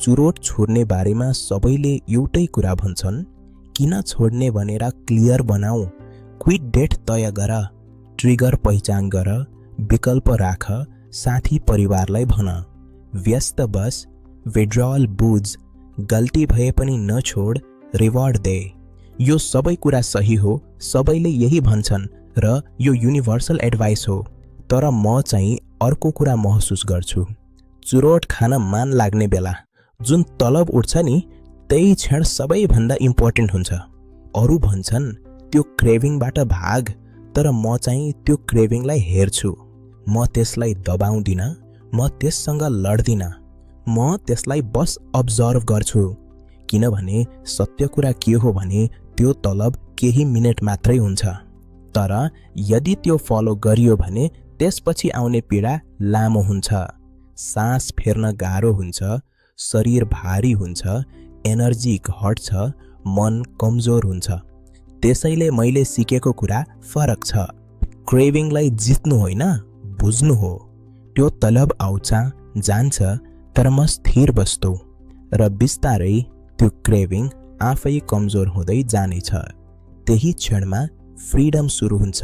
चुरोट छोड्ने बारेमा सबैले एउटै कुरा भन्छन्, किन छोड्ने भनेर क्लियर बनाऊ। क्विट डेट तय गर, ट्रिगर पहिचान गर, विकल्प राख, साथी परिवारलाई भन। व्यस्त बस, विड्रअल बुझ, गल्ती भए पनि नछोड, रिवार्ड दे। यो सबै कुरा सही हो, सबैले यही भन्छन् र यो युनिभर्सल एडभाइस हो। तर म चाहिँ अर्को कुरा महसुस गर्छु। चुरोट खान मान लाग्ने बेला जुन तलब उठ्छ नि, त्यही क्षण सबैभन्दा इम्पोर्टेन्ट हुन्छ। अरू भन्छन् त्यो क्रेभिङबाट भाग, तर म चाहिँ त्यो क्रेभिङलाई हेर्छु। म त्यसलाई दबाउँदिन, म त्यससँग लड्दिन, म त्यसलाई बस अब्जर्भ गर्छु। किनभने सत्य कुरा के हो भने त्यो तलब केही मिनेट मात्रै हुन्छ, तर यदि त्यो फलो गरियो भने त्यसपछि आउने पीडा लामो हुन्छ। सास फेर्न गाह्रो हुन्छ, शरीर भारी हुन्छ, एनर्जी घट्छ, मन कमजोर हुन्छ। त्यसैले मैले सिकेको कुरा फरक छ। क्रेभिङलाई जित्नु होइन, बुझ्नु हो। त्यो तलब आउँछ जान्छ, तर म स्थिर बस्छु र बिस्तारै त्यो क्रेभिङ आफै कमजोर हुँदै जानेछ। त्यही क्षणमा फ्रिडम सुरु हुन्छ।